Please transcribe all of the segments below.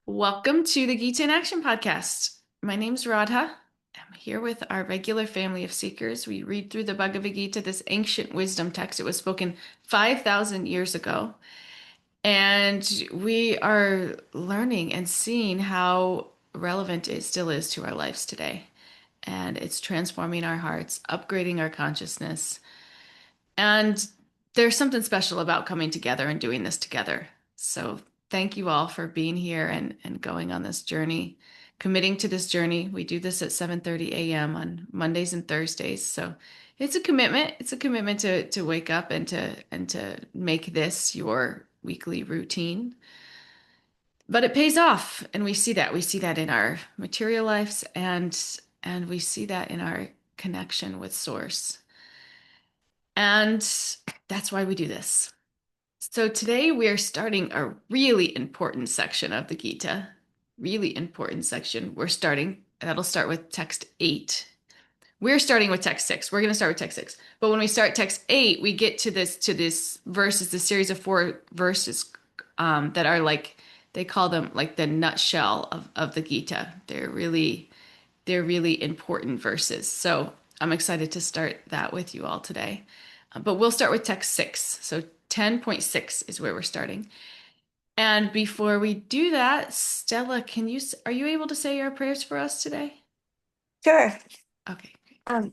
Welcome to the Gita in Action podcast. My name's Radha. I'm here with our regular family of seekers. We read through the Bhagavad Gita, this ancient wisdom text. It was spoken 5,000 years ago. And we are learning and seeing how relevant it still is to our lives today. And it's transforming our hearts, upgrading our consciousness. And there's something special about coming together and doing this together. So thank you all for being here and going on this journey, committing to this journey. We do this at 7:30 a.m. on Mondays and Thursdays. So it's a commitment. It's a commitment to wake up and to make this your weekly routine. But it pays off, and we see that. We see that in our material lives and we see that in our connection with Source. And that's why we do this. So today we are starting a really important section of the Gita. Really important section. That'll start with text 8. We're starting with text 6. We're going to start with text 6. But when we start text 8, we get to this verses, this series of 4 verses that are like, they call them like the nutshell of the Gita. They're really important verses. So I'm excited to start that with you all today. But we'll start with text 6. So 10.6 is where we're starting. And before we do that, Stella, are you able to say your prayers for us today? Sure. Okay. Um,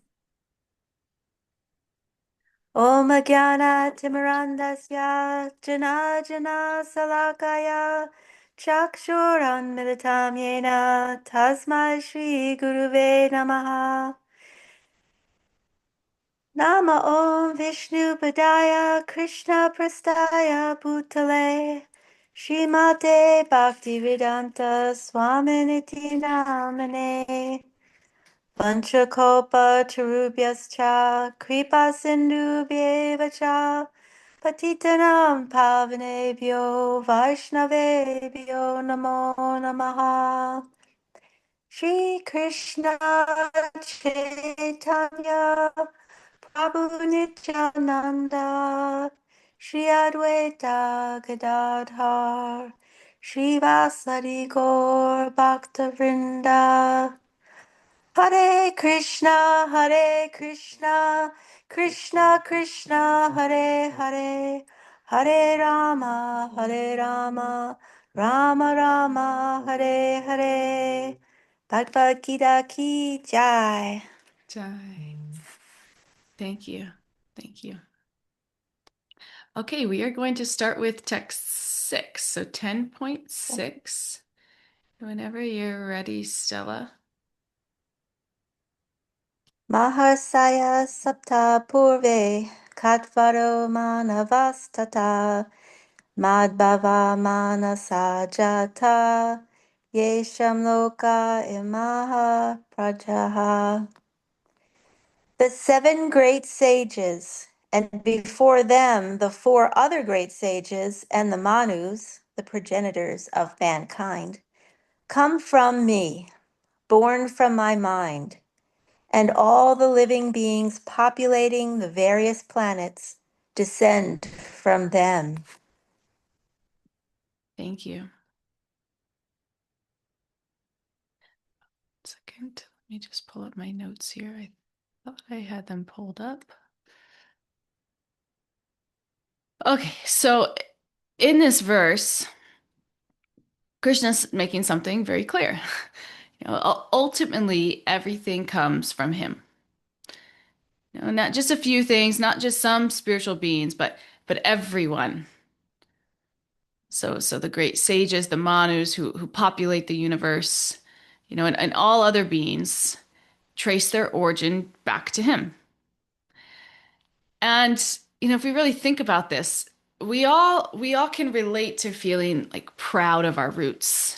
Om Jnana Timirandasya Jana Jana Salakaya Chakshuran Militam Yena Tasmai Shri Guruve Namaha Nama Om Vishnu Padaya Krishna Prastaya Bhutale Srimate Bhaktivedanta Swaminiti Namane Vanchakopa Tarubhyascha Kripa Sindhubhyeva cha Patitanam Pavanebhyo Vaishnavebhyo Namo Namaha Shri Krishna Chaitanya Prabhu Nityananda Shri Advaita Gadadhar Shri Vasari Gaur Bhaktavrinda Hare Krishna, Krishna Krishna, Hare Hare, Hare Rama, Rama Rama, Hare Hare. Bhagavad Gita ki jai. Jai. Thank you. Thank you. Okay, we are going to start with text 6. So 10.6. Whenever you're ready, Stella. Mahasaya Sapta Purve Katvaro Manavastata Madhava Manasa Jata Yesham Loka Imaha Prajaha. The seven great sages, and before them the four other great sages and the Manus, the progenitors of mankind, come from me, born from my mind, and all the living beings populating the various planets descend from them. Thank you. Second, let me just pull up my notes here. I thought I had them pulled up. Okay, so in this verse, Krishna's making something very clear. Ultimately, everything comes from him. Not just a few things, not just some spiritual beings, but everyone. So the great sages, the Manus who populate the universe, and all other beings trace their origin back to him. And if we really think about this, we all can relate to feeling like proud of our roots.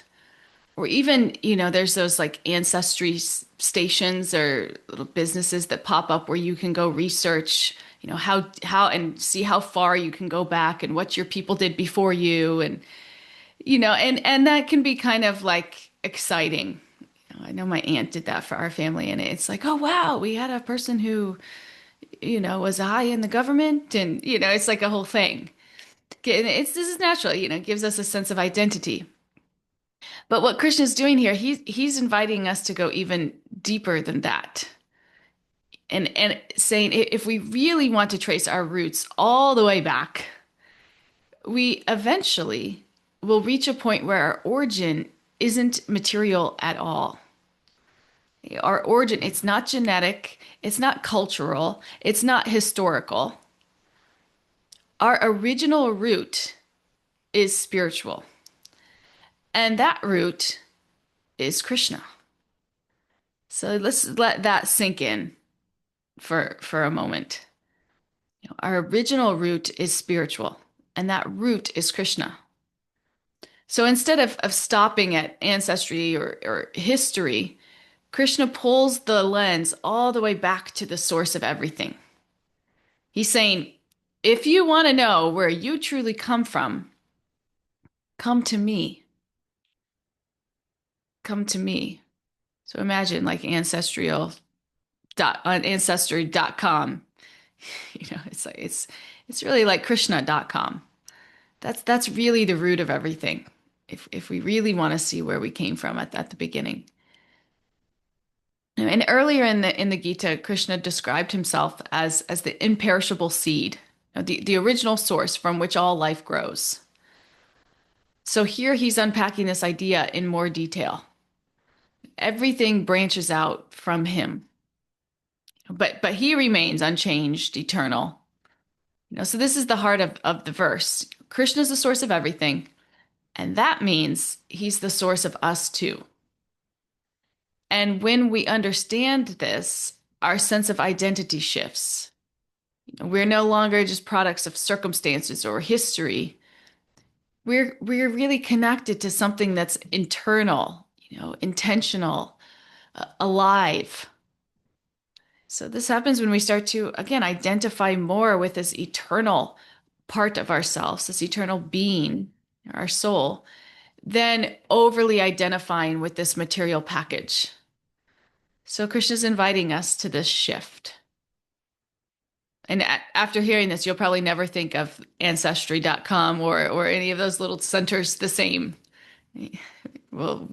Or even, there's those like ancestry stations or little businesses that pop up where you can go research, how and see how far you can go back and what your people did before you and that can be kind of like exciting. I know my aunt did that for our family and it's like, oh wow, we had a person who was high in the government and it's like a whole thing. This is natural, it gives us a sense of identity. But what Krishna's doing here, he's inviting us to go even deeper than that. And saying if we really want to trace our roots all the way back, we eventually will reach a point where our origin isn't material at all. Our origin, it's not genetic, it's not cultural, it's not historical. Our original root is spiritual. And that root is Krishna. So let's let that sink in for a moment. Our original root is spiritual, and that root is Krishna. So instead of stopping at ancestry or history, Krishna pulls the lens all the way back to the source of everything. He's saying, if you want to know where you truly come from, come to me. Come to me. So imagine like ancestral dot on ancestry.com. It's like it's really like krishna.com. That's really the root of everything. If we really want to see where we came from at the beginning. And earlier in the Gita, Krishna described himself as the imperishable seed, the original source from which all life grows. So here he's unpacking this idea in more detail. Everything branches out from him, but he remains unchanged, eternal. So this is the heart of the verse. Krishna is the source of everything, and that means he's the source of us too. And when we understand this, our sense of identity shifts. We're no longer just products of circumstances or history. We're really connected to something that's internal, intentional, alive. So this happens when we start to, again, identify more with this eternal part of ourselves, this eternal being, our soul, than overly identifying with this material package. So Krishna's inviting us to this shift. And after hearing this, you'll probably never think of ancestry.com or any of those little centers the same. Well,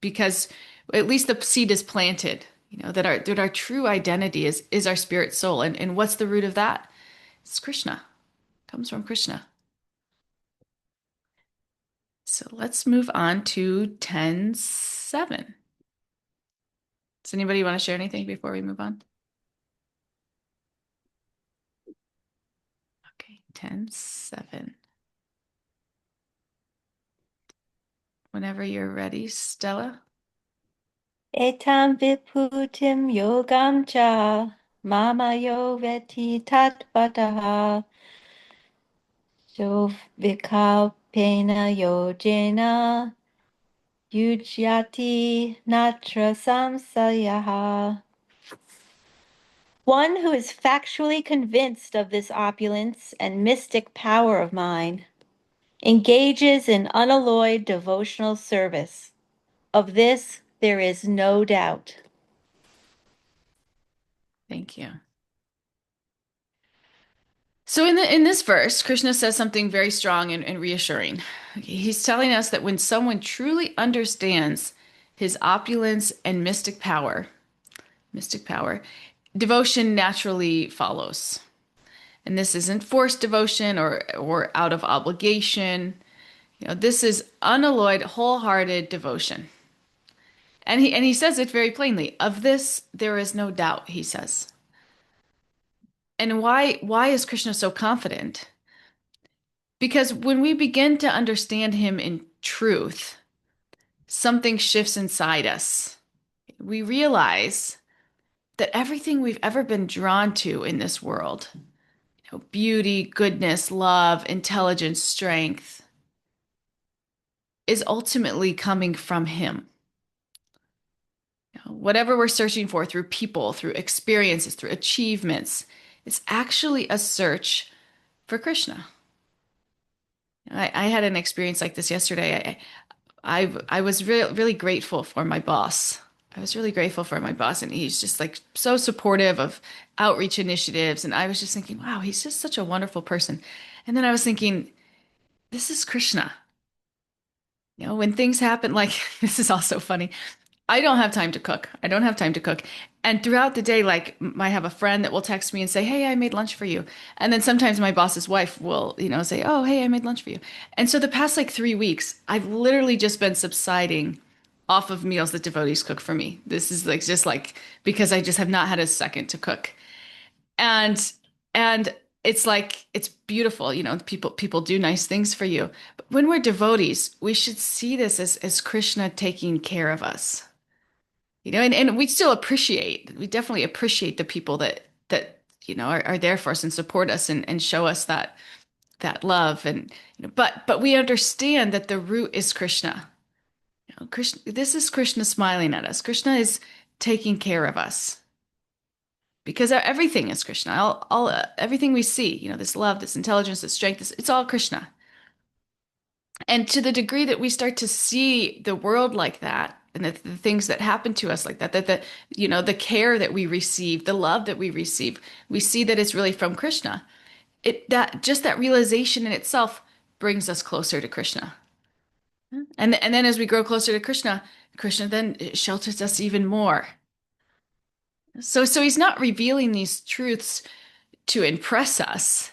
because at least the seed is planted, that our true identity is our spirit soul. And what's the root of that? It's Krishna. It comes from Krishna. So let's move on to 10:7. Does anybody want to share anything before we move on? Okay, 10:7. Whenever you're ready, Stella. Etam vibhutim yogam cha mama yo veti tatvataha so vikalpena yojena yujyati natra samsayaha. One who is factually convinced of this opulence and mystic power of mine engages in unalloyed devotional service. Of this, there is no doubt. Thank you. So in this verse, Krishna says something very strong and reassuring. Okay, he's telling us that when someone truly understands his opulence and mystic power, devotion naturally follows. And this isn't forced devotion or out of obligation. This is unalloyed, wholehearted devotion. And he says it very plainly. Of this, there is no doubt, he says. And why is Krishna so confident? Because when we begin to understand him in truth, something shifts inside us. We realize that everything we've ever been drawn to in this world, beauty, goodness, love, intelligence, strength, is ultimately coming from him. Whatever we're searching for through people, through experiences, through achievements, it's actually a search for Krishna. I had an experience like this yesterday. I was really grateful for my boss. I was really grateful for my boss, and he's just like so supportive of outreach initiatives. And I was just thinking, wow, he's just such a wonderful person. And then I was thinking, this is Krishna. When things happen, like this is also funny. I don't have time to cook. I don't have time to cook. And throughout the day, like I have a friend that will text me and say, "Hey, I made lunch for you." And then sometimes my boss's wife will, say, "Oh, hey, I made lunch for you." And so the past like 3 weeks, I've literally just been subsiding off of meals that devotees cook for me. This is like just like because I just have not had a second to cook. And and it's like it's beautiful, people do nice things for you. But when we're devotees, we should see this as Krishna taking care of us. And we definitely appreciate the people that are there for us and support us and show us that love. And but we understand that the root is Krishna. Krishna, this is Krishna smiling at us. Krishna is taking care of us because everything is Krishna. Everything we see, this love, this intelligence, this strength, it's all Krishna. And to the degree that we start to see the world like that, and the things that happen to us like that the care that we receive, the love that we receive, we see that it's really from Krishna. That realization in itself brings us closer to Krishna. And then as we grow closer to Krishna, Krishna then shelters us even more. So he's not revealing these truths to impress us.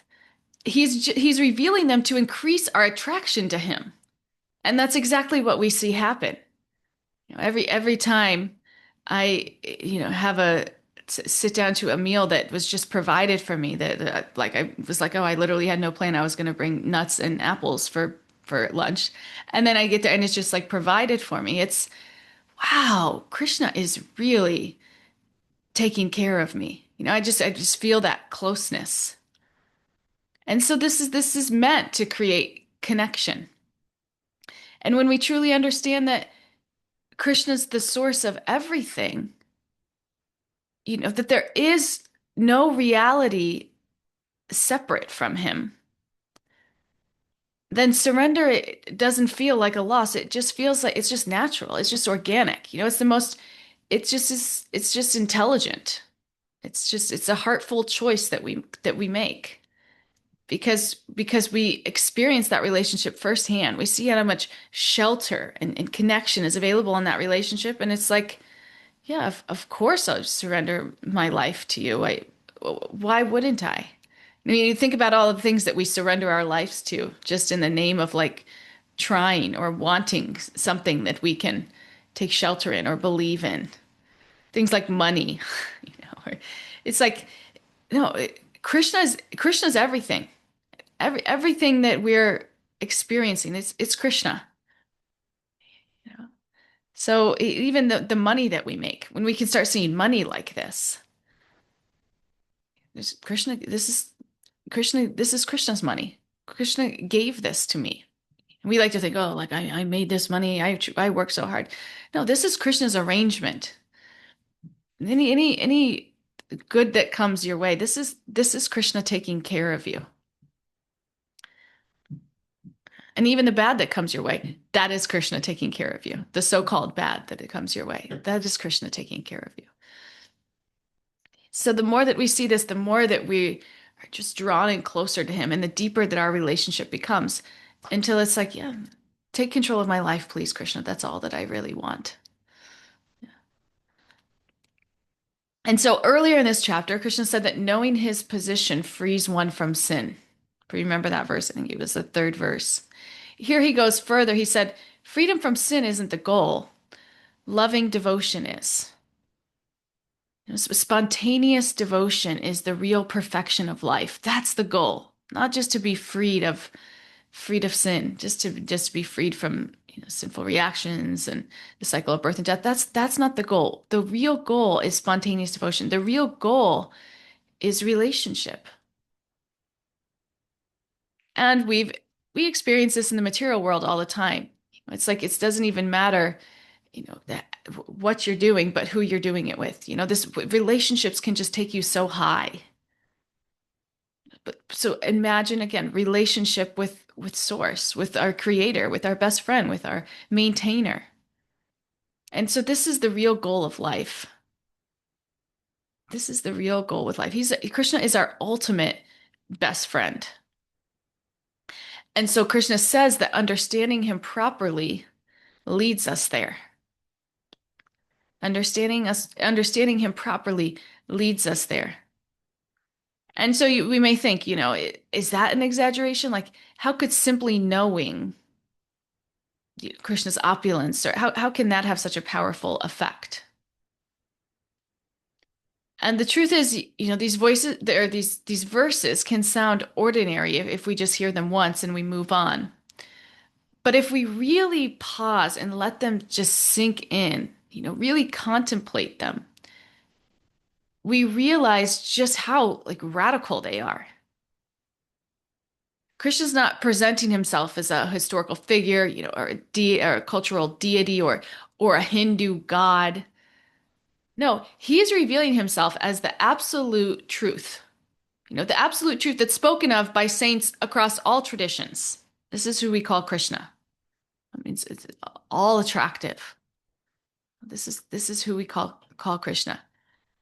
He's revealing them to increase our attraction to him. And that's exactly what we see happen. Every time I, have a sit down to a meal that was just provided for me, that like I was like, oh, I literally had no plan. I was going to bring nuts and apples for lunch, and then I get there and it's just like provided for me. It's wow, Krishna is really taking care of me. I just feel that closeness, and so this is meant to create connection. And when we truly understand that Krishna's the source of everything, that there is no reality separate from him, then surrender it doesn't feel like a loss. It just feels like it's just natural. It's just organic. It's just intelligent. It's a heartful choice that we make because we experience that relationship firsthand. We see how much shelter and connection is available in that relationship. And it's like, yeah, of course I'll surrender my life to you. Why wouldn't I? I mean, you think about all the things that we surrender our lives to just in the name of like trying or wanting something that we can take shelter in or believe in. Things like money, it's like, no, Krishna's everything. Everything that we're experiencing, it's Krishna. You know? So even the money that we make, when we can start seeing money like this, this is Krishna's money. Krishna gave this to me. And we like to think, oh, like I made this money. I worked so hard. No, this is Krishna's arrangement. Any good that comes your way, this is Krishna taking care of you. And even the bad that comes your way, that is Krishna taking care of you. The so-called bad that it comes your way, that is Krishna taking care of you. So the more that we see this, the more that we are just drawn in closer to him and the deeper that our relationship becomes until it's like, yeah, take control of my life, please, Krishna. That's all that I really want. And so earlier in this chapter, Krishna said that knowing his position frees one from sin. Remember that verse? I think it was the third verse. Here he goes further. He said, freedom from sin isn't the goal. Loving devotion is. Spontaneous devotion is the real perfection of life. That's the goal. Not just to be freed of sin, just to be freed from sinful reactions and the cycle of birth and death. That's not the goal. The real goal is spontaneous devotion. The real goal is relationship. And we experience this in the material world all the time. It's like it doesn't even matter, that what you're doing, but who you're doing it with. This relationships can just take you so high. But so imagine again, relationship with source, with our creator, with our best friend, with our maintainer. And so this is the real goal of life. This is the real goal with life. Krishna is our ultimate best friend. And so Krishna says that understanding him properly leads us there. Understanding him properly leads us there. And so we may think, is that an exaggeration? Like, how could simply knowing Krishna's opulence, or how can that have such a powerful effect? And the truth is, these voices, these verses can sound ordinary if we just hear them once and we move on. But if we really pause and let them just sink in, really contemplate them, we realize just how like radical they are. Krishna's not presenting himself as a historical figure, or a cultural deity, or a Hindu god. No, he is revealing himself as the absolute truth. The absolute truth that's spoken of by saints across all traditions. This is who we call Krishna. I mean, it's all attractive. This is who we call Krishna.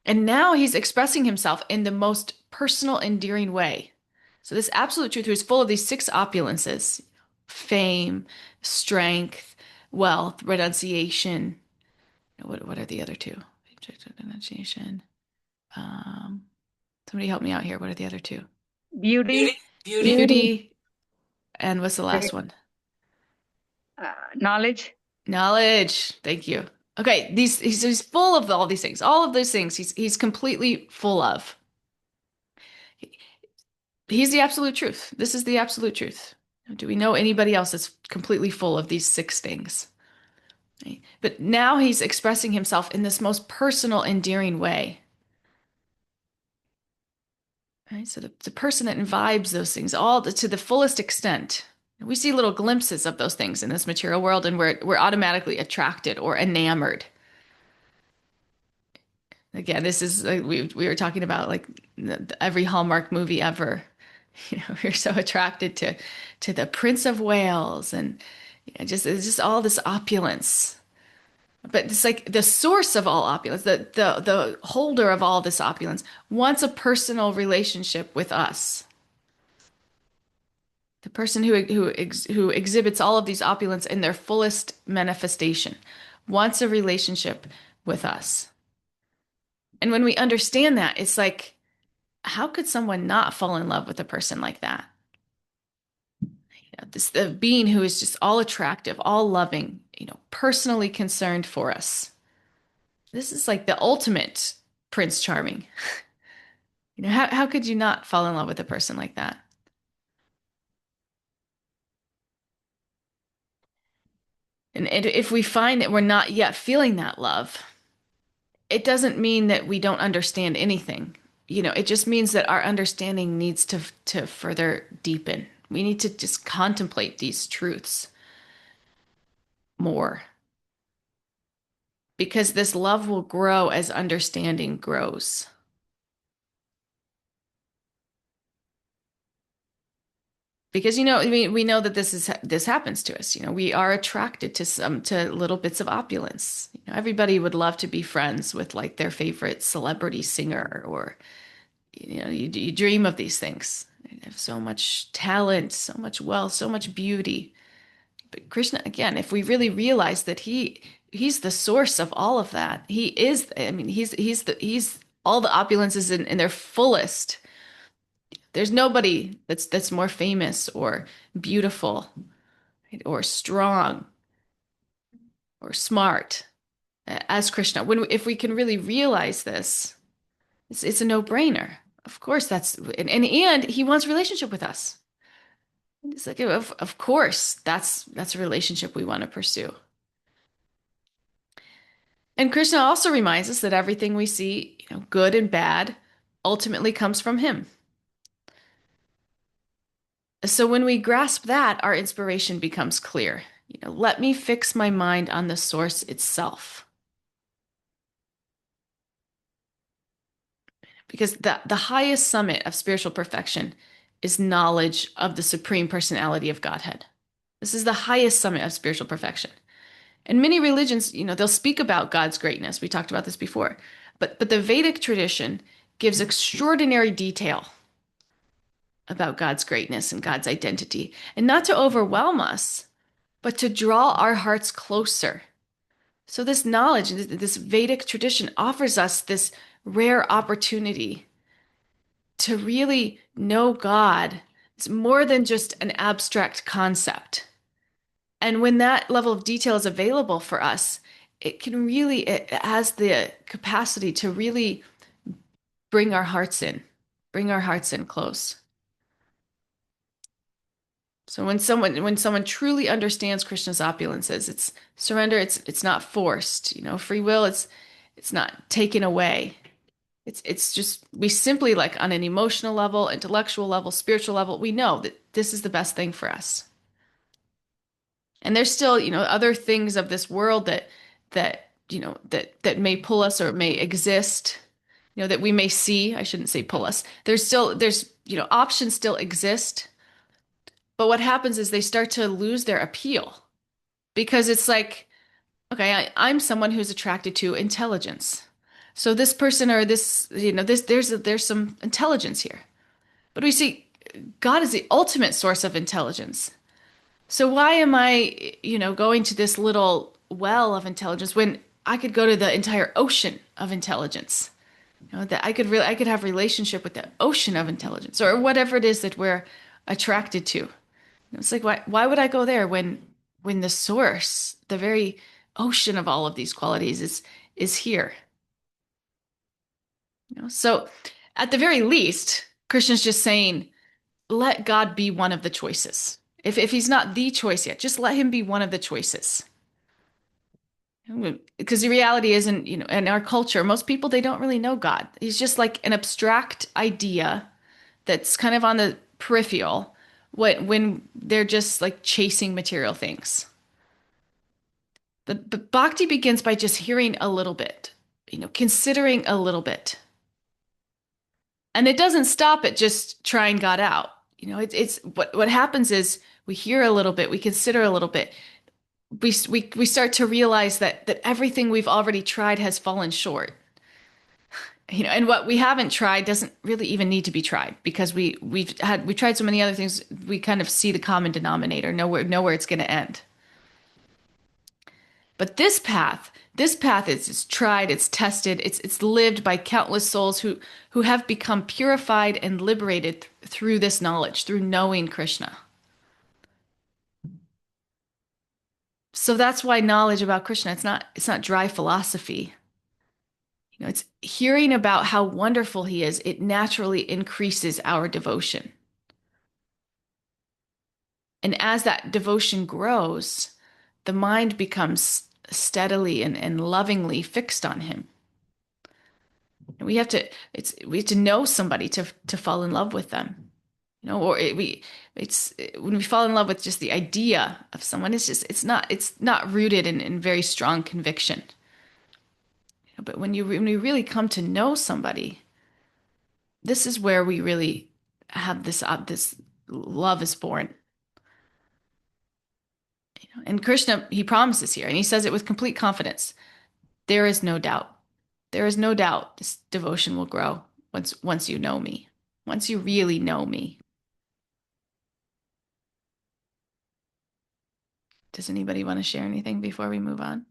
And now he's expressing himself in the most personal, endearing way. So this absolute truth is full of these six opulences: fame, strength, wealth, renunciation. What are the other two? Renunciation. Um, Somebody help me out here. What are the other two? Beauty, Beauty. And what's the last one? knowledge. Knowledge. Thank you. Okay, he's full of all these things. All of those things he's completely full of. He's the absolute truth. This is the absolute truth. Do we know anybody else that's completely full of these six things? Right? But now he's expressing himself in this most personal, endearing way. Right? So the person that imbibes those things all to the fullest extent. We see little glimpses of those things in this material world, and we're automatically attracted or enamored. Again, this is like we were talking about, like every Hallmark movie ever. We're so attracted to the Prince of Wales, and it's just all this opulence. But it's like the source of all opulence, the holder of all this opulence wants a personal relationship with us. The person who exhibits all of these opulence in their fullest manifestation wants a relationship with us. And when we understand that, it's like, how could someone not fall in love with a person like that? The being who is just all attractive, all loving, personally concerned for us. This is like the ultimate Prince Charming. How could you not fall in love with a person like that? And if we find that we're not yet feeling that love, it doesn't mean that we don't understand anything. It just means that our understanding needs to further deepen. We need to just contemplate these truths more. Because this love will grow as understanding grows. Because we know that this happens to us. We are attracted to little bits of opulence. Everybody would love to be friends with like their favorite celebrity singer, or you dream of these things. They have so much talent, so much wealth, so much beauty. But Krishna, again, if we really realize that he's the source of all of that, he is. I mean, he's all the opulences in their fullest. There's nobody that's more famous or beautiful, right, or strong or smart as Krishna. If we can really realize this, it's a no-brainer. Of course, and he wants a relationship with us. It's like, of course, that's a relationship we want to pursue. And Krishna also reminds us that everything we see, good and bad, ultimately comes from him. So when we grasp that, our inspiration becomes clear. Let me fix my mind on the source itself. Because the highest summit of spiritual perfection is knowledge of the Supreme Personality of Godhead. This is the highest summit of spiritual perfection. And many religions, they'll speak about God's greatness. We talked about this before. But the Vedic tradition gives extraordinary detail about God's greatness and God's identity. And not to overwhelm us, but to draw our hearts closer. So this knowledge, this Vedic tradition offers us this rare opportunity to really know God. It's more than just an abstract concept. And when that level of detail is available for us, it has the capacity to really bring our hearts in, bring our hearts in close. So when someone truly understands Krishna's opulences, it's surrender, it's not forced, free will, it's not taken away. It's just we simply like on an emotional level, intellectual level, spiritual level, we know that this is the best thing for us. And there's still, other things of this world that may pull us or may exist, that we may see. I shouldn't say pull us. Options still exist. But what happens is they start to lose their appeal because it's like, okay, I'm someone who's attracted to intelligence. So this person or this, there's some intelligence here. But we see God is the ultimate source of intelligence. So why am I, going to this little well of intelligence when I could go to the entire ocean of intelligence? That I could have relationship with the ocean of intelligence or whatever it is that we're attracted to. It's like why would I go there when the source, the very ocean of all of these qualities is here? So at the very least, Krishna's just saying, let God be one of the choices. If he's not the choice yet, just let him be one of the choices. Because the reality isn't, in our culture, most people they don't really know God. He's just like an abstract idea that's kind of on the peripheral when they're just like chasing material things. But bhakti begins by just hearing a little bit, considering a little bit. And it doesn't stop at just trying God out. It's what happens is we hear a little bit, we consider a little bit. We start to realize that everything we've already tried has fallen short. And what we haven't tried doesn't really even need to be tried because we tried so many other things, we kind of see the common denominator, know where it's going to end. But this path is tried, it's tested, it's lived by countless souls who have become purified and liberated through this knowledge, through knowing Krishna. So that's why knowledge about Krishna, it's not dry philosophy. It's hearing about how wonderful he is. It naturally increases our devotion. And as that devotion grows, the mind becomes steadily and lovingly fixed on him. And we have to know somebody to fall in love with them. Or it's when we fall in love with just the idea of someone, it's not rooted in very strong conviction. But when we really come to know somebody, this is where we really have this love is born. And Krishna, he promises here, and he says it with complete confidence. There is no doubt. There is no doubt this devotion will grow once you know me, once you really know me. Does anybody want to share anything before we move on?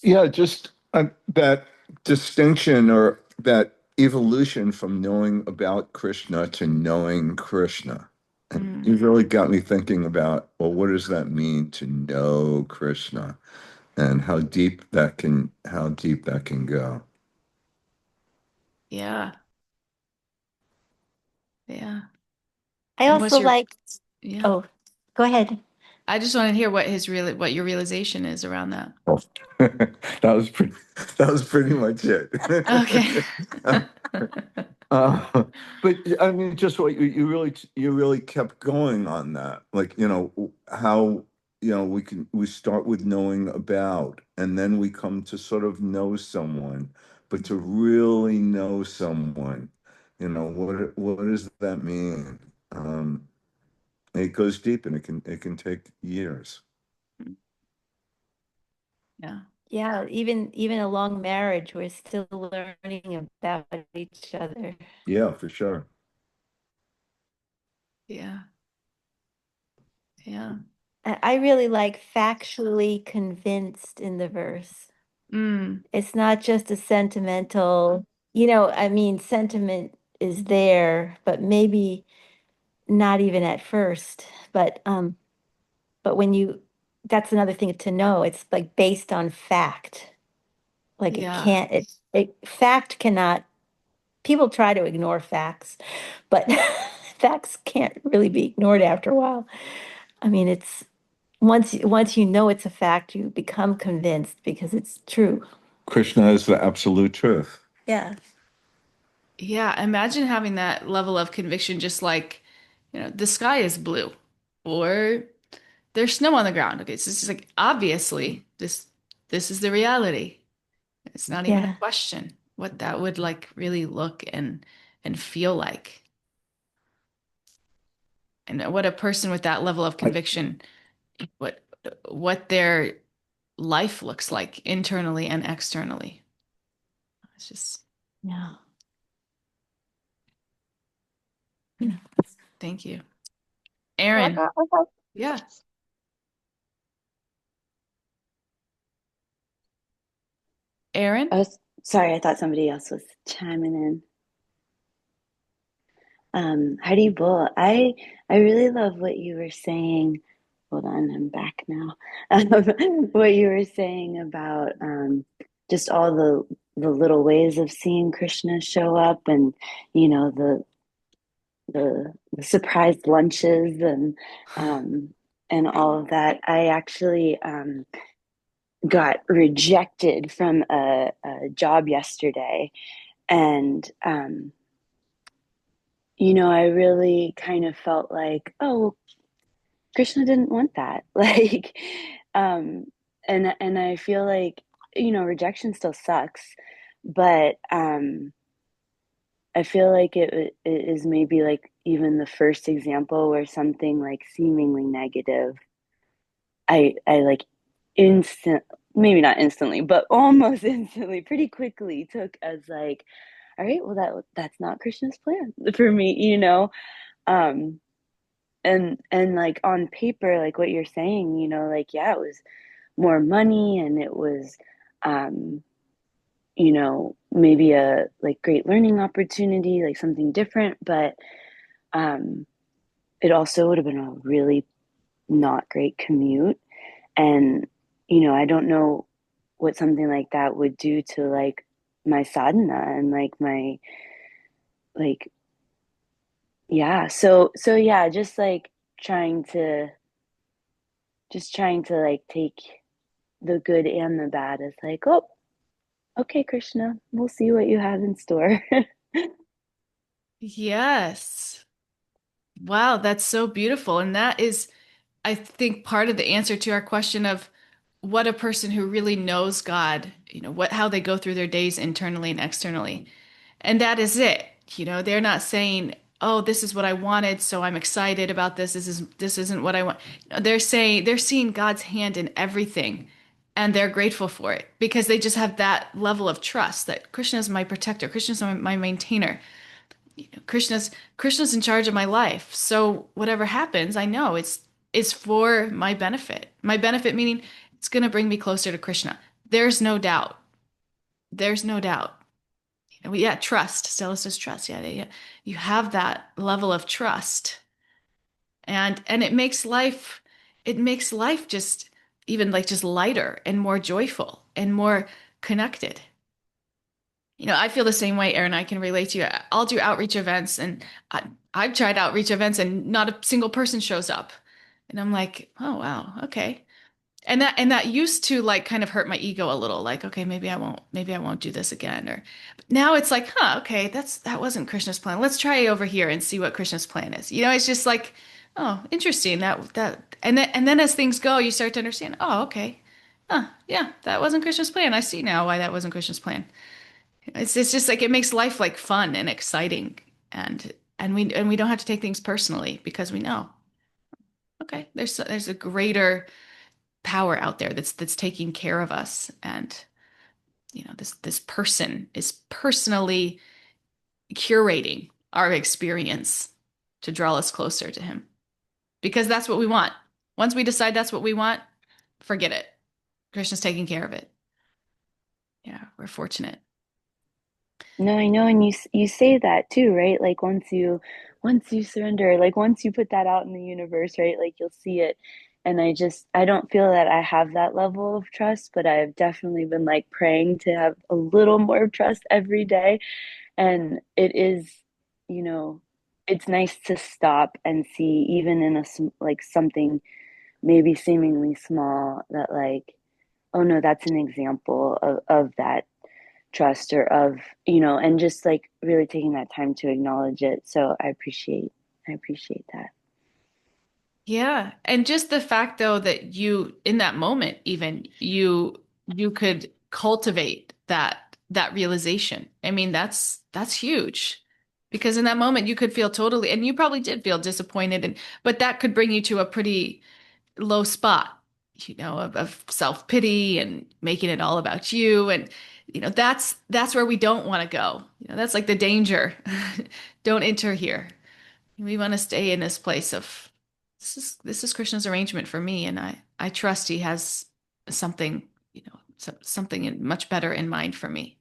Yeah, just that distinction or that evolution from knowing about Krishna to knowing Krishna. And you really got me thinking about, well, what does that mean to know Krishna and how deep that can go. Yeah, yeah. I And what's also your like, yeah? oh, go ahead. I just want to hear what your realization is around that. Oh, that was pretty much it. Okay. Uh, but I mean, just what you really kept going on that, like how we start with knowing about, and then we come to sort of know someone, but to really know someone, what does that mean? It goes deep, and it can take years. Yeah. Yeah, even a long marriage, we're still learning about each other. Yeah, for sure. Yeah. Yeah. I really like factually convinced in the verse. Mm, It's not just a sentimental, I mean, sentiment is there, but maybe not even at first. But when you, that's another thing to know. It's like based on fact. Like it yeah. can't, fact cannot, people try to ignore facts, but facts can't really be ignored after a while. I mean, it's once you know it's a fact, you become convinced because it's true. Krishna is the absolute truth. Yeah. Yeah. Imagine having that level of conviction, just like, the sky is blue or there's snow on the ground. Okay. So it's just like, obviously, this is the reality. It's not even a Yeah. question what that would like really look and feel like. And what a person with that level of I, conviction, what what their life looks like internally and externally. It's just, Yeah. thank you. So Aaron. Yeah. Aaron? sorry, I thought somebody else was chiming in. Heidi Bull, I really love what you were saying. Hold on, I'm back now. What you were saying about just all the little ways of seeing Krishna show up, and you know the surprise lunches and all of that. I actually got rejected from a job yesterday, and I really kind of felt like, oh, well, Krishna didn't want that. Like, um, and I feel like, rejection still sucks, but I feel like it is maybe like even the first example where something like seemingly negative, I like instant, maybe not instantly, but almost instantly, pretty quickly took as like, all right, well that's not Krishna's plan for me, um and like on paper, like what you're saying, like yeah, it was more money, and it was um maybe a like great learning opportunity, like something different, but um it also would have been a really not great commute. And I don't know what something like that would do to like my sadhana and like my like yeah, so yeah, trying to trying to like take the good and the bad as like, oh, okay, Krishna, we'll see what you have in store. Yes. Wow, that's so beautiful. And that is, I think, part of the answer to our question of what a person who really knows God, how they go through their days internally and externally. And that is it. They're not saying, "Oh, this is what I wanted, so I'm excited about this. This isn't what I want." They're saying they're seeing God's hand in everything, and they're grateful for it because they just have that level of trust that Krishna is my protector, Krishna is my maintainer. Krishna's in charge of my life. So whatever happens, I know it's for my benefit. My benefit meaning it's going to bring me closer to Krishna. There's no doubt. There's no doubt. Yeah, trust. Stella says trust. Yeah, yeah. You have that level of trust, and it makes life just even like just lighter and more joyful and more connected. I feel the same way, Aaron. I can relate to you. I'll do outreach events, and I've tried outreach events, and not a single person shows up, and I'm like, oh wow, okay. And that used to like kind of hurt my ego a little, like, okay, maybe I won't do this again. Or but now it's like, okay, that wasn't Krishna's plan. Let's try over here and see what Krishna's plan is. It's just like, oh, interesting. And then as things go, you start to understand, oh, okay. Yeah, that wasn't Krishna's plan. I see now why that wasn't Krishna's plan. It's just like it makes life like fun and exciting, and we don't have to take things personally because we know, okay, there's a greater power out there that's taking care of us, and this person is personally curating our experience to draw us closer to him because that's what we want. Once we decide that's what we want, forget it. Krishna's taking care of it. Yeah, we're fortunate. No, I know, and you say that too, right? Like once you surrender, like once you put that out in the universe, right? Like you'll see it. And I don't feel that I have that level of trust, but I've definitely been like praying to have a little more trust every day. And it is, you know, it's nice to stop and see even in like something maybe seemingly small that like, oh no, that's an example of that trust or of, and just like really taking that time to acknowledge it. So I appreciate that. Yeah. And just the fact though that you in that moment even you could cultivate that realization. I mean, that's huge. Because in that moment you could feel totally and you probably did feel disappointed and but that could bring you to a pretty low spot, of self-pity and making it all about you. And, that's where we don't want to go. That's like the danger. Don't enter here. We want to stay in this place of this is Krishna's arrangement for me, and I trust he has something, something much better in mind for me,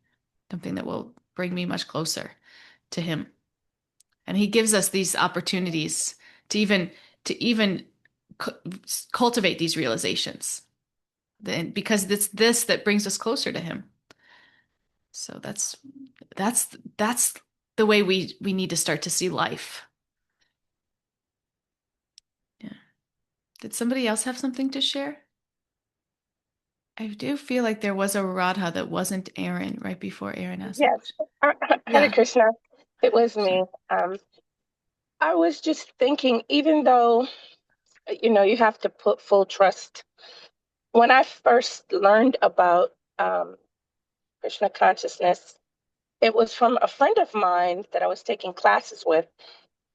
something that will bring me much closer to him. And he gives us these opportunities to even cu- cultivate these realizations. Then because it's this that brings us closer to him. So that's the way we need to start to see life. Yeah. Did somebody else have something to share? I do feel like there was a Radha that wasn't Aaron right before Aaron asked a Yes, question. Hare Yeah, Krishna. It was sure. me. I was just thinking, even though, you have to put full trust. When I first learned about Krishna consciousness, it was from a friend of mine that I was taking classes with.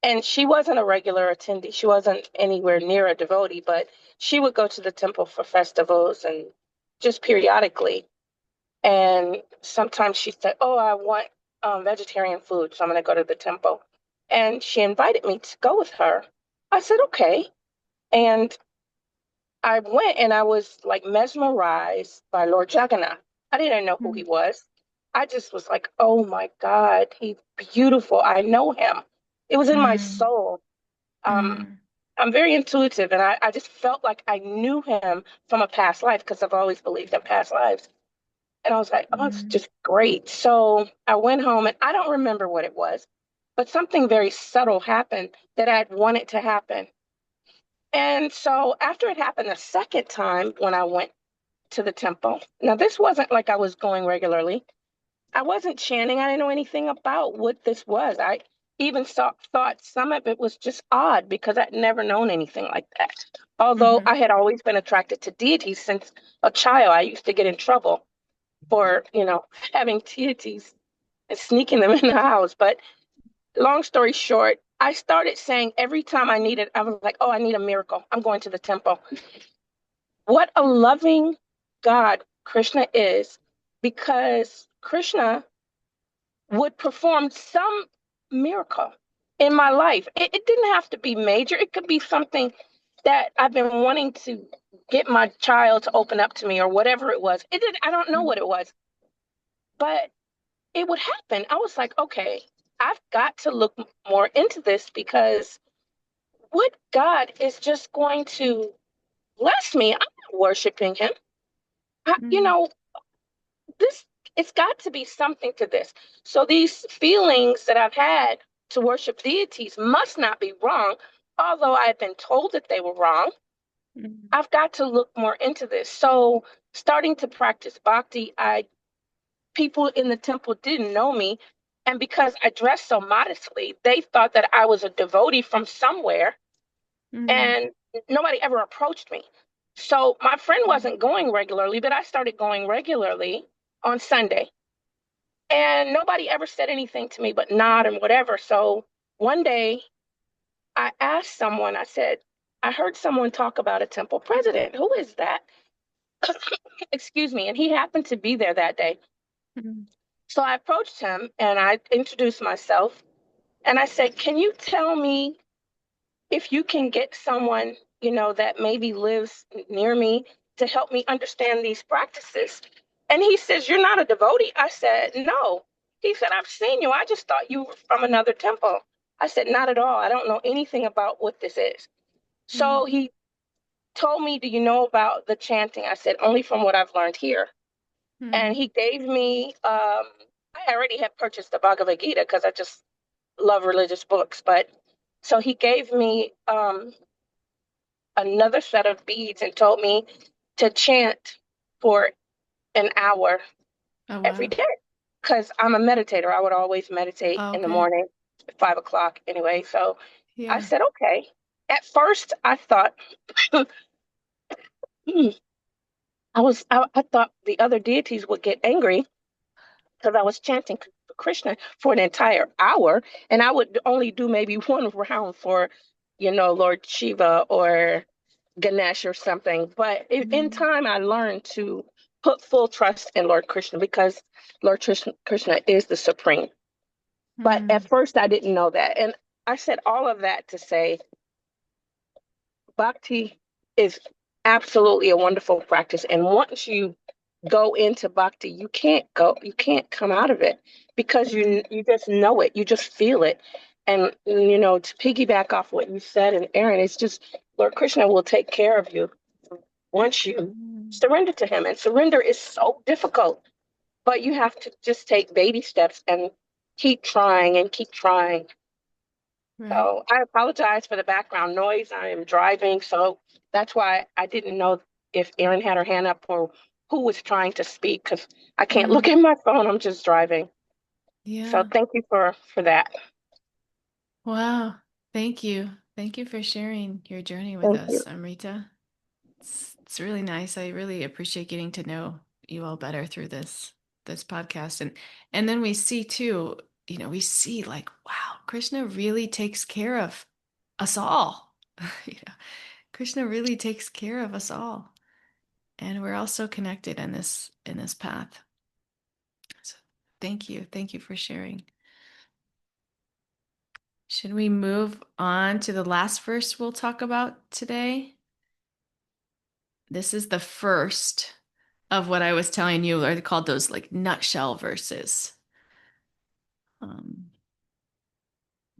And she wasn't a regular attendee. She wasn't anywhere near a devotee, but she would go to the temple for festivals and just periodically. And sometimes she said, "Oh, I want vegetarian food, so I'm going to go to the temple." And she invited me to go with her. I said, "Okay." And I went and I was like mesmerized by Lord Jagannath. I didn't know who he Mm, was. I just was like, "Oh my God, he's beautiful. I know him." It was in my mm, soul. Um, mm, I'm very intuitive, and I just felt like I knew him from a past life because I've always believed in past lives. And I was like, oh, it's mm, just great. So I went home and I don't remember what it was, but something very subtle happened that I'd wanted to happen. And so after it happened a second time when I went to the temple, now this wasn't like I was going regularly. I wasn't chanting. I didn't know anything about what this was. I even thought some of it was just odd because I'd never known anything like that. Although mhm, I had always been attracted to deities since a child, I used to get in trouble for, having deities and sneaking them in the house. But long story short, I started saying every time I was like, oh, I need a miracle. I'm going to the temple. What a loving God Krishna is, because Krishna would perform some miracle in my life. It didn't have to be major, it could be something that I've been wanting to get my child to open up to me or whatever it was. I don't know what mm, it was, but it would happen. I was like, okay, I've got to look more into this, because what God is just going to bless me? I'm not worshiping him. I, you mm, know, this, it's got to be something to this. So these feelings that I've had to worship deities must not be wrong. Although I've been told that they were wrong, mm, I've got to look more into this. So starting to practice bhakti, I people in the temple didn't know me. And because I dressed so modestly, they thought that I was a devotee from somewhere, mm, and nobody ever approached me. So my friend mm, wasn't going regularly, but I started going regularly on Sunday. And nobody ever said anything to me but nod and whatever. So one day I asked someone, I said, I heard someone talk about a temple president. Who is that? Excuse me. And he happened to be there that day. mm, So I approached him and I introduced myself. And I said, can you tell me if you can get someone that maybe lives near me to help me understand these practices. And he says, "You're not a devotee." I said, "No." He said, "I've seen you. I just thought you were from another temple." I said, "Not at all. I don't know anything about what this is." So he told me, "Do you know about the chanting?" I said, "Only from what I've learned here." And he gave me, I already had purchased the Bhagavad Gita because I just love religious books. But so he gave me another set of beads and told me to chant for an hour Oh, every wow. day because I'm a meditator. I would always meditate Oh, in the okay. morning at 5 o'clock anyway. So I Yeah. said, okay. At first, I thought, hmm, I thought the other deities would get angry because I was chanting Krishna for an entire hour, and I would only do maybe one round for, Lord Shiva or Ganesh or something. But in time, I learned to put full trust in Lord Krishna because Lord Krishna is the supreme. But at first, I didn't know that. And I said all of that to say bhakti is absolutely a wonderful practice. And once you go into bhakti, you can't come out of it because you just know it, you just feel it. And to piggyback off what you said, and Aaron, it's just Lord Krishna will take care of you once you surrender to him. And surrender is so difficult, but you have to just take baby steps and keep trying and keep trying. Right. So I apologize for the background noise. I am driving, so that's why I didn't know if Erin had her hand up or who was trying to speak because I can't look at my phone. I'm just driving. So Yeah. thank you for that. Wow. Thank you. Thank you for sharing your journey with Thank you. us, Amrita. It's really nice. I really appreciate getting to know you all better through this podcast. And then we see too, we see like, wow, Krishna really takes care of us all. Krishna really takes care of us all. And we're all so connected in this path. So thank you. Thank you for sharing. Should we move on to the last verse we'll talk about today? This is the first of what I was telling you, are called those like nutshell verses. Um,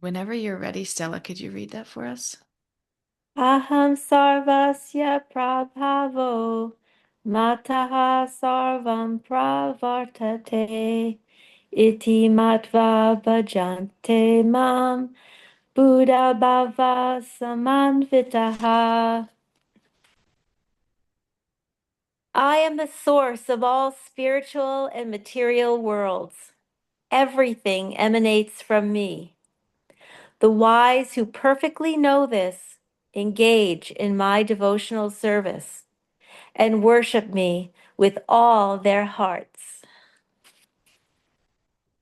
Whenever you're ready, Stella, could you read that for us? Aham sarvasya prabhavo mataha sarvam pravartate iti matva bhajante mam Buddha bhava samanvitaha. I am the source of all spiritual and material worlds. Everything emanates from me. The wise who perfectly know this engage in my devotional service and worship me with all their hearts.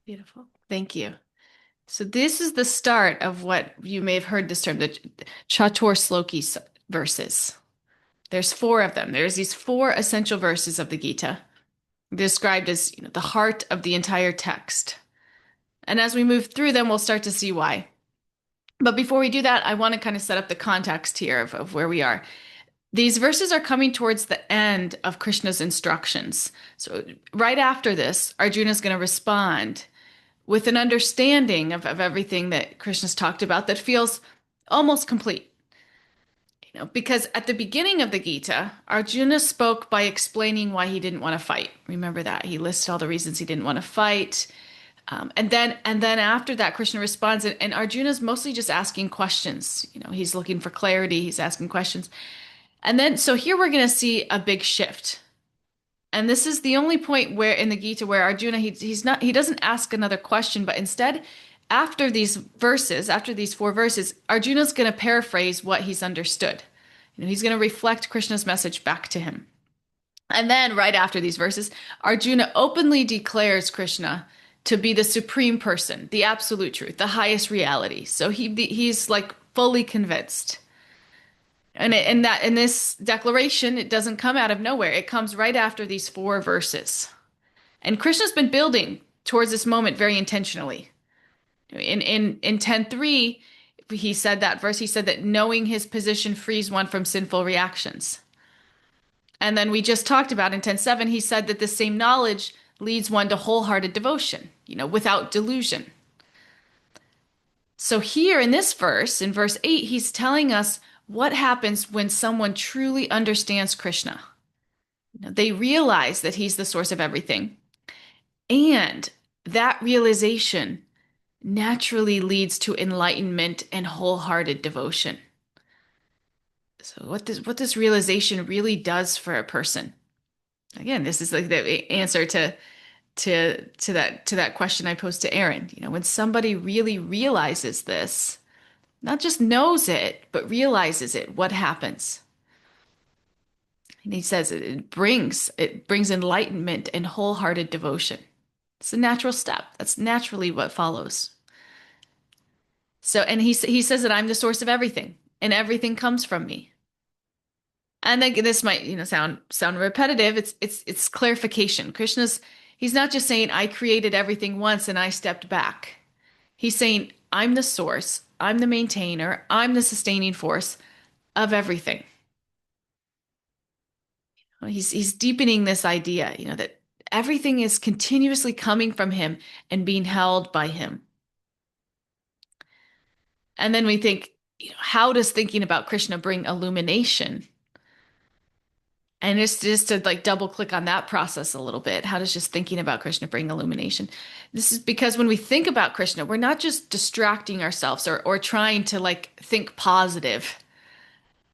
Beautiful. Thank you. So this is the start of what you may have heard this term, the Chatur Sloki verses. There's four of them. There's these four essential verses of the Gita, described as the heart of the entire text. And as we move through them, we'll start to see why. But before we do that, I want to kind of set up the context here of where we are. These verses are coming towards the end of Krishna's instructions. So right after this, Arjuna is going to respond with an understanding of everything that Krishna's talked about that feels almost complete. Because at the beginning of the Gita, Arjuna spoke by explaining why he didn't want to fight. Remember that he listed all the reasons he didn't want to fight. And then after that, Krishna responds, and Arjuna's mostly just asking questions. He's looking for clarity. He's asking questions. And then, so here we're going to see a big shift. And this is the only point where in the Gita where Arjuna, he doesn't ask another question, but instead, after these verses, after these four verses, Arjuna's going to paraphrase what he's understood. He's going to reflect Krishna's message back to him. And then right after these verses, Arjuna openly declares Krishna to be the supreme person, the absolute truth, the highest reality. So he's like fully convinced. And in this declaration, it doesn't come out of nowhere. It comes right after these four verses. And Krishna's been building towards this moment very intentionally. In 10:3, he said that verse, he said that knowing his position frees one from sinful reactions. And then we just talked about in 10:7, he said that the same knowledge leads one to wholehearted devotion, without delusion. So here in this verse, in verse 8, he's telling us what happens when someone truly understands Krishna. They realize that he's the source of everything. And that realization naturally leads to enlightenment and wholehearted devotion. So what this realization really does for a person. Again, this is like the answer to that question I posed to Aaron. When somebody really realizes this, not just knows it, but realizes it, what happens? And he says it brings enlightenment and wholehearted devotion. It's a natural step. That's naturally what follows. So, and he says that I'm the source of everything, and everything comes from me. And then this might, sound repetitive. It's clarification. He's not just saying I created everything once and I stepped back. He's saying I'm the source, I'm the maintainer, I'm the sustaining force of everything. He's deepening this idea, that everything is continuously coming from him and being held by him. And then we think, how does thinking about Krishna bring illumination? And it's just to like double click on that process a little bit. How does just thinking about Krishna bring illumination? This is because when we think about Krishna, we're not just distracting ourselves or trying to like think positive.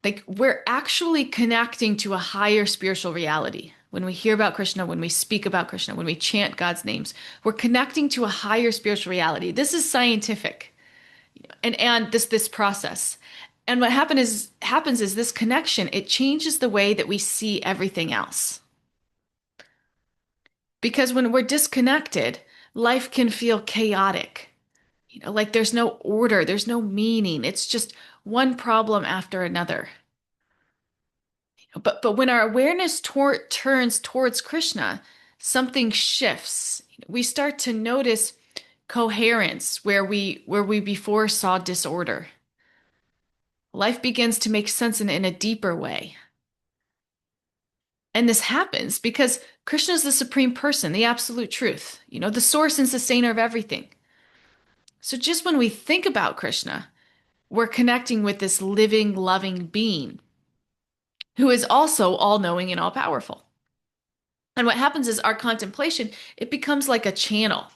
Like we're actually connecting to a higher spiritual reality. When we hear about Krishna, when we speak about Krishna, when we chant God's names, we're connecting to a higher spiritual reality. This is scientific. And this process. And what happens is this connection, it changes the way that we see everything else. Because when we're disconnected, life can feel chaotic. Like there's no order, there's no meaning. It's just one problem after another. But when our awareness turns towards Krishna, something shifts. We start to notice coherence where we before saw disorder. Life begins to make sense in a deeper way. And this happens because Krishna is the supreme person, the absolute truth, the source and sustainer of everything. So just when we think about Krishna, we're connecting with this living, loving being who is also all-knowing and all-powerful. And what happens is our contemplation, it becomes like a channel.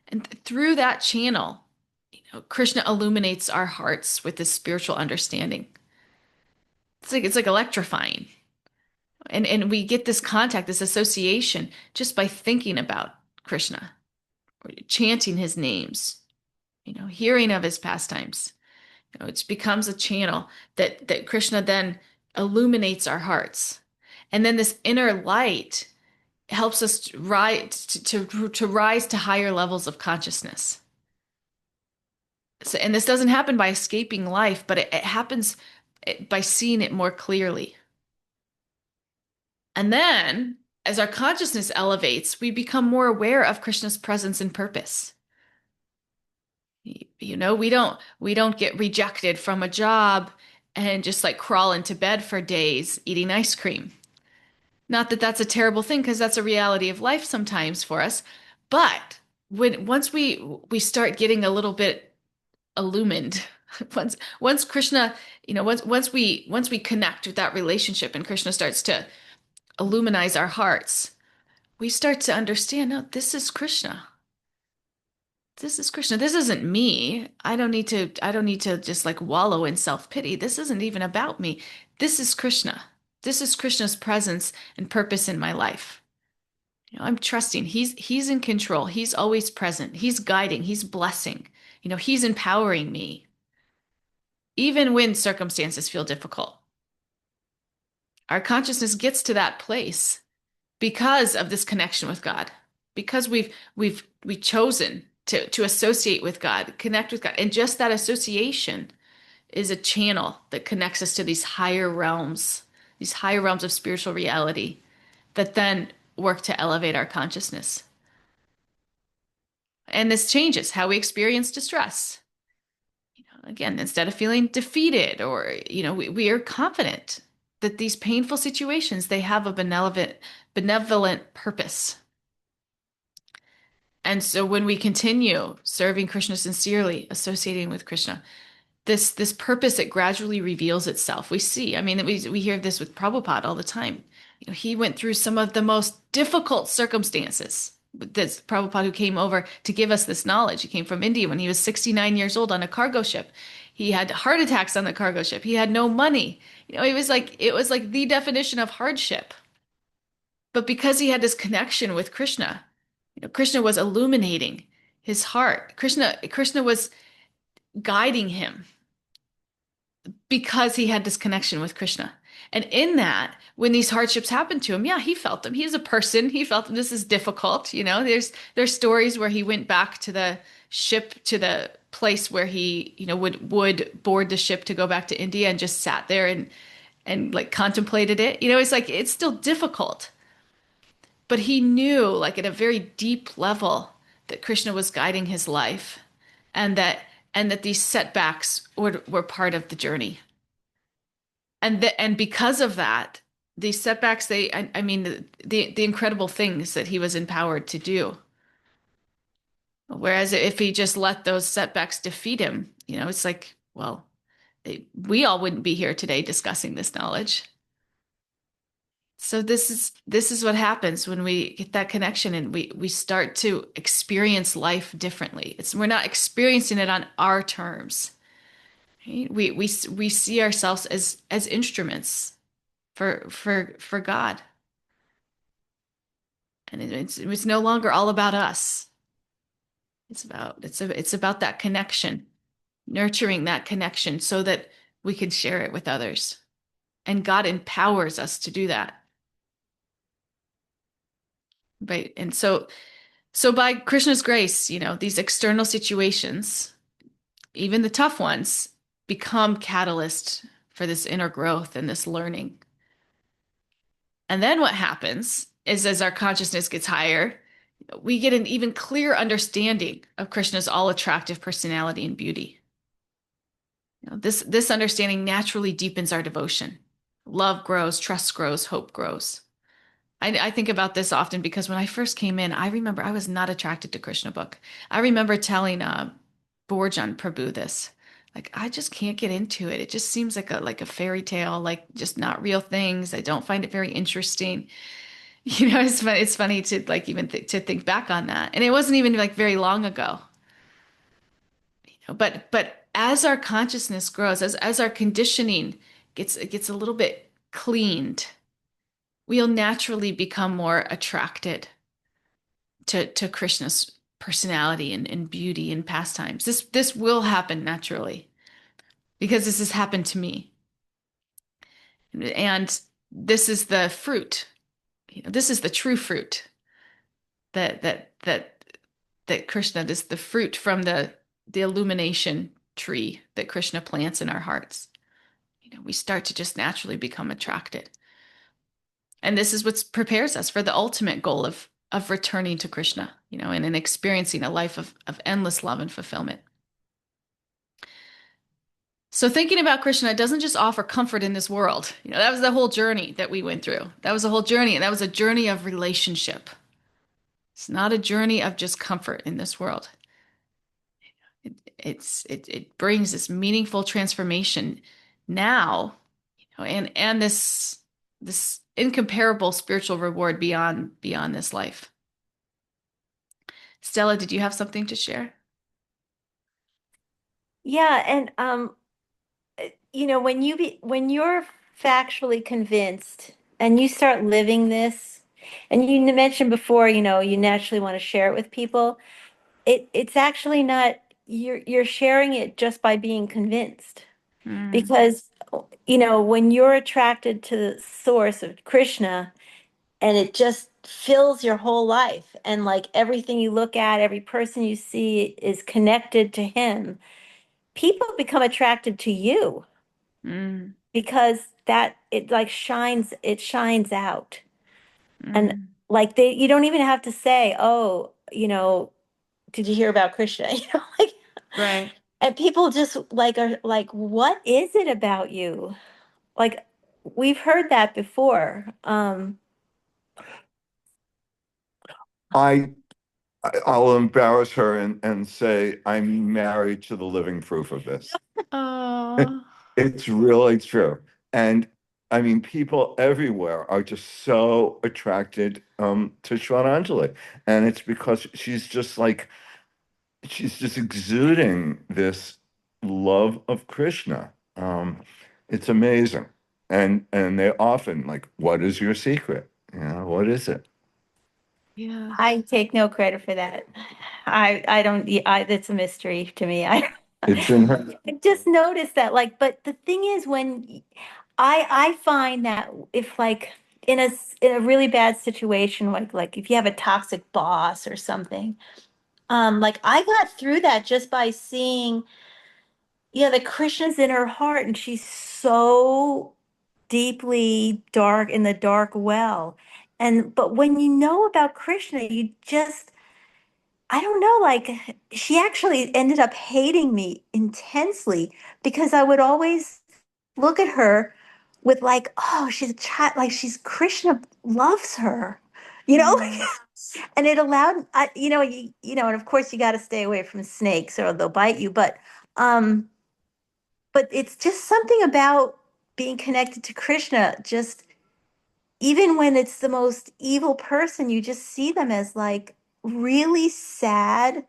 And through that channel, Krishna illuminates our hearts with this spiritual understanding. It's like electrifying. And we get this contact, this association just by thinking about Krishna, or chanting his names, hearing of his pastimes. It becomes a channel that Krishna then illuminates our hearts. And then this inner light helps us rise to rise to higher levels of consciousness. So, and this doesn't happen by escaping life, but it happens by seeing it more clearly. And then, as our consciousness elevates, we become more aware of Krishna's presence and purpose. We don't get rejected from a job and just like crawl into bed for days eating ice cream. Not that that's a terrible thing, because that's a reality of life sometimes for us. But once we start getting a little bit illumined, once Krishna, once we connect with that relationship and Krishna starts to illuminize our hearts, we start to understand, no, this is Krishna. This is Krishna. This isn't me. I don't need to just like wallow in self-pity. This isn't even about me. This is Krishna. This is Krishna's presence and purpose in my life. I'm trusting. He's in control. He's always present. He's guiding. He's blessing. He's empowering me. Even when circumstances feel difficult. Our consciousness gets to that place because of this connection with God. Because we've chosen to associate with God, connect with God. And just that association is a channel that connects us to these higher realms of spiritual reality that then work to elevate our consciousness. And this changes how we experience distress. Again, instead of feeling defeated or, we are confident that these painful situations, they have a benevolent purpose. And so when we continue serving Krishna sincerely, associating with Krishna, this purpose, it gradually reveals itself. We see, I mean, we hear this with Prabhupada all the time. He went through some of the most difficult circumstances. This Prabhupada who came over to give us this knowledge. He came from India when he was 69 years old on a cargo ship. He had heart attacks on the cargo ship. He had no money. It was like the definition of hardship. But because he had this connection with Krishna, Krishna was illuminating his heart. Krishna was guiding him because he had this connection with Krishna. And in that, when these hardships happened to him, yeah, he felt them. He's a person. He felt them. This is difficult. There's stories where he went back to the ship, to the place where he, would board the ship to go back to India, and just sat there and like contemplated it. It's like it's still difficult. But he knew, like at a very deep level, that Krishna was guiding his life, and that these setbacks were part of the journey. And because of that, these setbacks, I mean, the incredible things that he was empowered to do. Whereas if he just let those setbacks defeat him, it's like, well, we all wouldn't be here today discussing this knowledge. So this is what happens when we get that connection, and we start to experience life differently. We're not experiencing it on our terms. Right? We see ourselves as instruments for God. And it's no longer all about us. It's about that connection, nurturing that connection so that we can share it with others. And God empowers us to do that. Right. And so by Krishna's grace, these external situations, even the tough ones, become catalysts for this inner growth and this learning. And then what happens is, as our consciousness gets higher, we get an even clearer understanding of Krishna's all-attractive personality and beauty. This understanding naturally deepens our devotion. Love grows, trust grows, hope grows. I think about this often because when I first came in, I remember I was not attracted to Krishna book. I remember telling Borjan Prabhu this. Like, I just can't get into it. It just seems like a fairy tale, like just not real things. I don't find it very interesting. It's funny to like even to think back on that. And it wasn't even like very long ago. But as our consciousness grows, as our conditioning gets a little bit cleaned, we'll naturally become more attracted to Krishna's personality and beauty and pastimes. This will happen naturally because this has happened to me. And this is the fruit. This is the true fruit that Krishna, this is the fruit from the illumination tree that Krishna plants in our hearts. We start to just naturally become attracted. And this is what prepares us for the ultimate goal of returning to Krishna, and experiencing a life of endless love and fulfillment. So thinking about Krishna doesn't just offer comfort in this world. That was the whole journey that we went through. That was a whole journey, and that was a journey of relationship. It's not a journey of just comfort in this world. It brings this meaningful transformation now, and this incomparable spiritual reward beyond this life. Stella, did you have something to share? Yeah, and when you're factually convinced and you start living this, and you mentioned before, you naturally want to share it with people. It's actually not, you're sharing it just by being convinced. Because when you're attracted to the source of Krishna, and it just fills your whole life, and like everything you look at, every person you see is connected to him, people become attracted to you Mm, because that it shines out. And mm, like you don't even have to say, oh, did you hear about Krishna? Like, right. And people just like are like, what is it about you? Like we've heard that before. I I'll embarrass her and say I'm married to the living proof of this. Oh, It's really true. And I mean, people everywhere are just so attracted to Shraddhanjali. And it's because she's just exuding this love of Krishna. It's amazing. And they often like, what is your secret? You know, what is it? yeah. I take no credit for that. I don't, it's a mystery to me. It's in her. I just noticed that, like, but the thing is, I find that if like in a really bad situation, like if you have a toxic boss or something, like I got through that just by seeing, yeah, the Krishna's in her heart, and she's so deeply dark in the dark well. And but when you know about Krishna, you just, I don't know, like she actually ended up hating me intensely because I would always look at her with like, oh, she's a child, like she's Krishna loves her, you know? Mm, And it allowed, and of course you got to stay away from snakes or they'll bite you, um, but it's just something about being connected to Krishna, just even when it's the most evil person, you just see them as like really sad,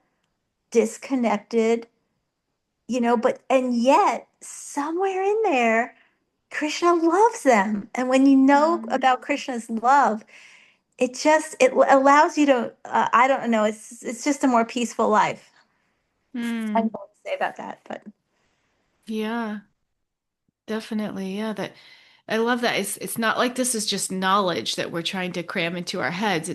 disconnected, but and yet somewhere in there, Krishna loves them. And when you know mm, about Krishna's love, it allows you to, I don't know, it's just a more peaceful life. I don't mm. know what to say about that, but Yeah, definitely. Yeah, that I love that. It's not like this is just knowledge that we're trying to cram into our heads.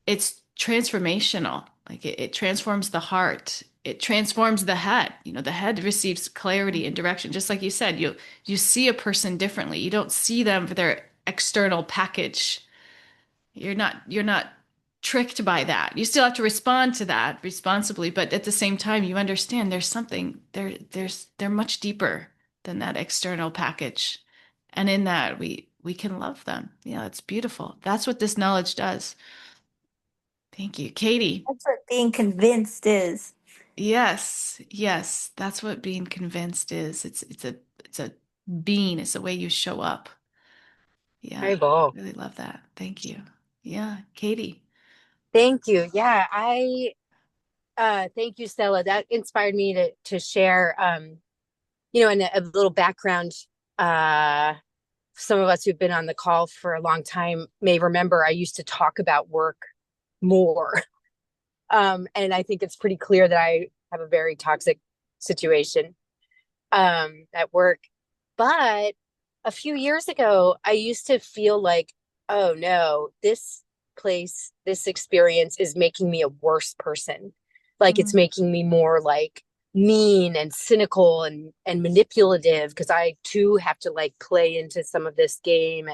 It's transformational. Like it transforms the heart. It transforms the head. You know, the head receives clarity and direction. Just like you said, you see a person differently. You don't see them for their external package. You're not tricked by that. You still have to respond to that responsibly, but at the same time, you understand there's something they're much deeper than that external package. And in that we can love them. Yeah, it's beautiful. That's what this knowledge does. Thank you. Katie. that's what being convinced is. Yes, yes, that's what being convinced is. It's a being, it's the way you show up. Yeah, Bible. really love that. Thank you. Yeah, Katie. Thank you. Yeah, I thank you, Stella. That inspired me to share and a little background. Uh some of us who've been on the call for a long time may remember I used to talk about work more. And I think it's pretty clear that I have a very toxic situation at work. But a few years ago, I used to feel like, oh no, this place, this experience is making me a worse person. Like it's Mm, making me more like mean and cynical and manipulative because I too have to like play into some of this game.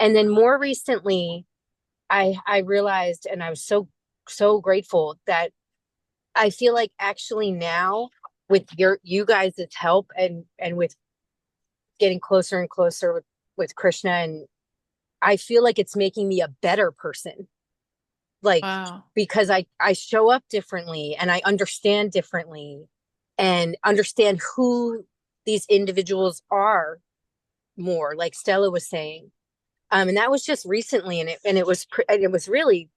And then more recently, I realized, and I was so grateful that I feel like actually now with you guys' help and with getting closer and closer with Krishna, and I feel like it's making me a better person. Like wow. because I show up differently and I understand differently and understand who these individuals are more, like Stella was saying. And that was just recently, and it was really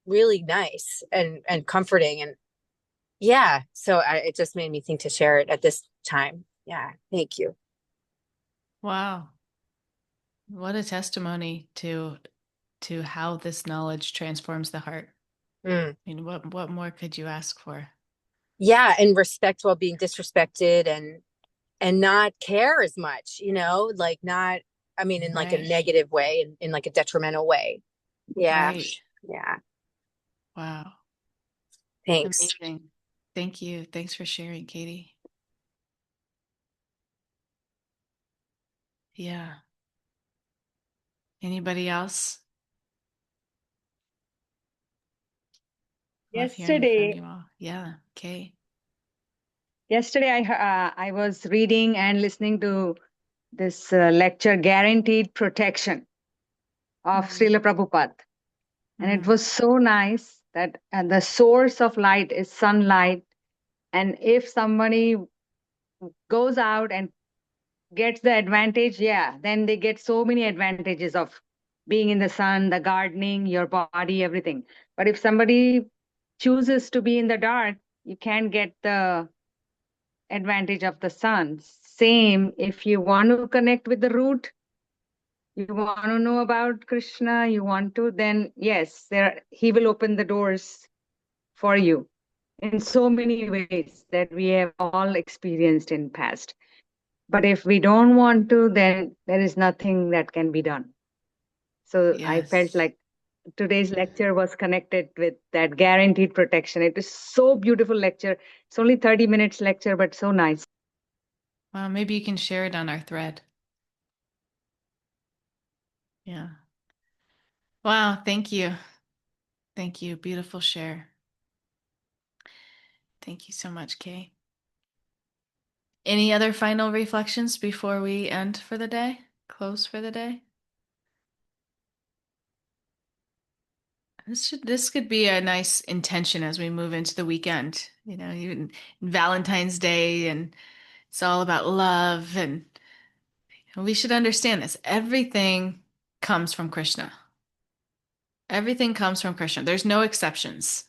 really nice and comforting, and yeah, so it just made me think to share it at this time. Yeah, thank you. Wow. What a testimony to how this knowledge transforms the heart. Mm. I mean, what more could you ask for? Yeah, and respect while being disrespected and not care as much, like not, I mean, in like a Right. negative way, in like a detrimental way. Yeah. Right. Yeah. Wow. Thanks. Amazing. Thank you. Thanks for sharing, Katie. Yeah. Anybody else? Love hearing from Yesterday, you all. Yeah. Okay. Yesterday, I was reading and listening to this lecture, Guaranteed Protection of Srila Prabhupada. And it was so nice that the source of light is sunlight. And if somebody goes out and gets the advantage, yeah, then they get so many advantages of being in the sun, the gardening, your body, everything. But if somebody chooses to be in the dark, you can't get the advantage of the sun. Same, if you want to connect with the root, you want to know about Krishna, you want to, then yes, he will open the doors for you in so many ways that we have all experienced in past. But if we don't want to, then there is nothing that can be done. So I felt Yes. like today's lecture was connected with that guaranteed protection. It is so beautiful lecture. It's only 30 minutes lecture, but so nice. Well, maybe you can share it on our thread. Yeah. Wow, thank you. Thank you. Beautiful share. Thank you so much, Kay. Any other final reflections before we end for the day? Close for the day? This could be a nice intention as we move into the weekend. You know, even Valentine's Day, and it's all about love, and we should understand this. Everything comes from Krishna. Everything comes from Krishna. There's no exceptions.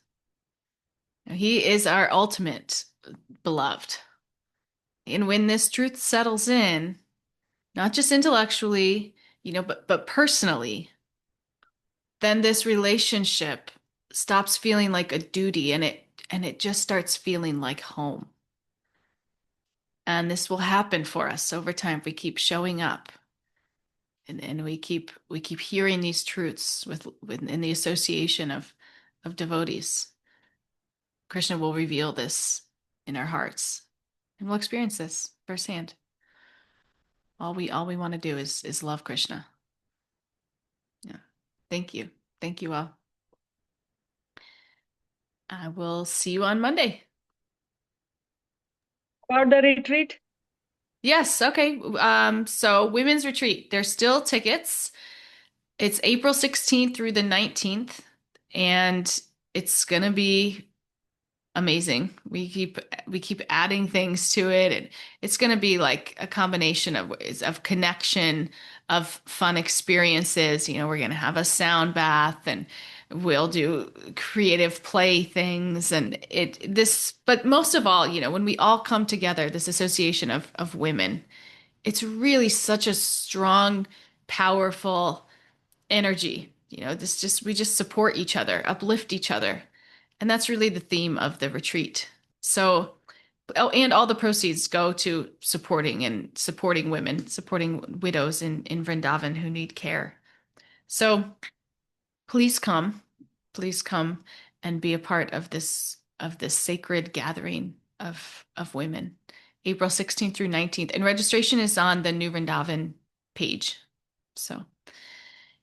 He is our ultimate beloved. And when this truth settles in, not just intellectually, but personally, then this relationship stops feeling like a duty, and it just starts feeling like home. And this will happen for us over time if we keep showing up, and we keep hearing these truths in the association of devotees. Krishna will reveal this in our hearts, and we'll experience this firsthand. All we want to do is love Krishna. Yeah. Thank you. Thank you all. I will see you on Monday. About the retreat? Yes, okay. So women's retreat, there's still tickets. It's April 16th through the 19th, and it's gonna be amazing. We keep adding things to it, and it's going to be like a combination of connection, of fun experiences. We're going to have a sound bath, and we'll do creative play things, but most of all, when we all come together, this association of women, it's really such a strong, powerful energy. We just support each other, uplift each other. And that's really the theme of the retreat. So, oh, and all the proceeds go to supporting women, supporting widows in Vrindavan who need care. So please come and be a part of this sacred gathering of women, April 16th through 19th. And registration is on the New Vrindavan page. So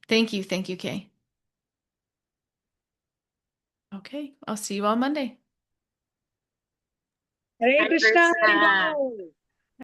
thank you, Kay. Okay, I'll see you on Monday. Hare Hare Krishna, Hare Krishna. Bol.